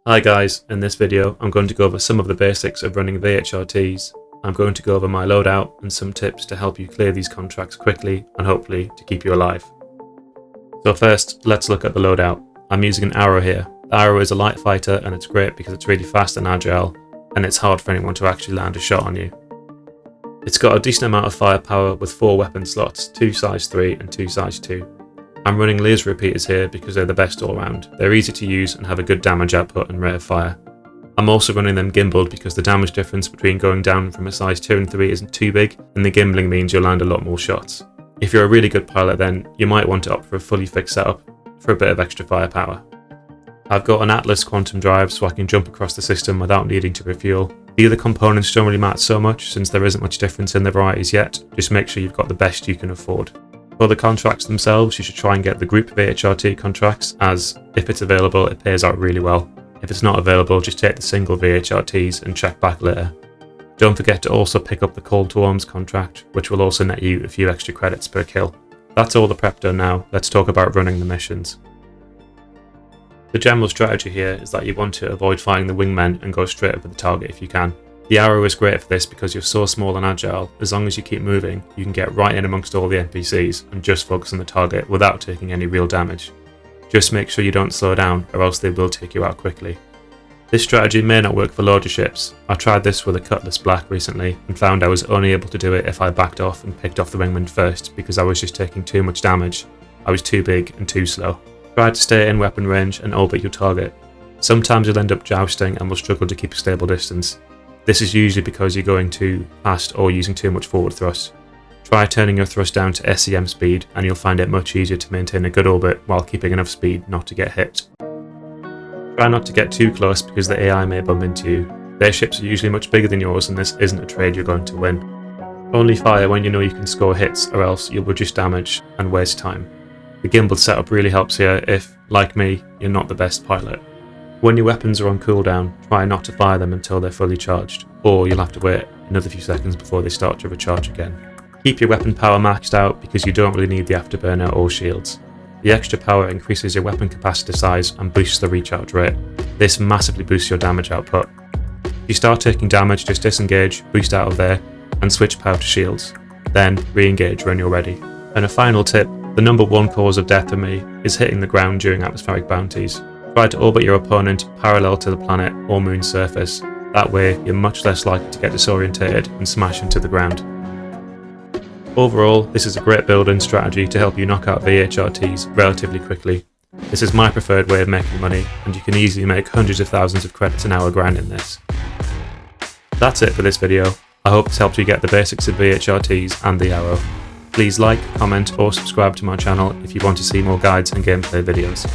Hi guys, in this video I'm going to go over some of the basics of running VHRTs. I'm going to go over my loadout and some tips to help you clear these contracts quickly and hopefully to keep you alive. So first, let's look at the loadout. I'm using an Arrow here. The Arrow is a light fighter and it's great because it's really fast and agile, and it's hard for anyone to actually land a shot on you. It's got a decent amount of firepower with 4 weapon slots, 2 size 3 and 2 size 2. I'm running laser repeaters here because they're the best all round. They're easy to use and have a good damage output and rate of fire. I'm also running them gimbaled because the damage difference between going down from a size 2 and 3 isn't too big, and the gimbling means you'll land a lot more shots. If you're a really good pilot then, you might want to opt for a fully fixed setup for a bit of extra firepower. I've got an Atlas quantum drive so I can jump across the system without needing to refuel. The other components don't really matter so much since there isn't much difference in the varieties yet, just make sure you've got the best you can afford. For the contracts themselves, you should try and get the group VHRT contracts, as if it's available it pays out really well. If it's not available, just take the single VHRTs and check back later. Don't forget to also pick up the Cold to Arms contract, which will also net you a few extra credits per kill. That's all the prep done now, let's talk about running the missions. The general strategy here is that you want to avoid firing the wingmen and go straight over the target if you can. The Arrow is great for this because you're so small and agile. As long as you keep moving, you can get right in amongst all the NPCs and just focus on the target without taking any real damage. Just make sure you don't slow down or else they will take you out quickly. This strategy may not work for larger ships. I tried this with a Cutlass Black recently and found I was only able to do it if I backed off and picked off the wingman first because I was just taking too much damage. I was too big and too slow. Try to stay in weapon range and orbit your target. Sometimes you'll end up jousting and will struggle to keep a stable distance. This is usually because you're going too fast or using too much forward thrust. Try turning your thrust down to SEM speed and you'll find it much easier to maintain a good orbit while keeping enough speed not to get hit. Try not to get too close because the AI may bump into you. Their ships are usually much bigger than yours and this isn't a trade you're going to win. Only fire when you know you can score hits or else you'll reduce damage and waste time. The gimbal setup really helps here if, like me, you're not the best pilot. When your weapons are on cooldown, try not to fire them until they're fully charged, or you'll have to wait another few seconds before they start to recharge again. Keep your weapon power maxed out because you don't really need the afterburner or shields. The extra power increases your weapon capacitor size and boosts the recharge rate. This massively boosts your damage output. If you start taking damage, just disengage, boost out of there, and switch power to shields. Then re-engage when you're ready. And a final tip, the number one cause of death for me is hitting the ground during atmospheric bounties. Try to orbit your opponent parallel to the planet or moon's surface. That way, you're much less likely to get disorientated and smash into the ground. Overall, this is a great build-in strategy to help you knock out VHRTs relatively quickly. This is my preferred way of making money, and you can easily make hundreds of thousands of credits an hour grinding this. That's it for this video. I hope this helped you get the basics of VHRTs and the Arrow. Please like, comment or subscribe to my channel if you want to see more guides and gameplay videos.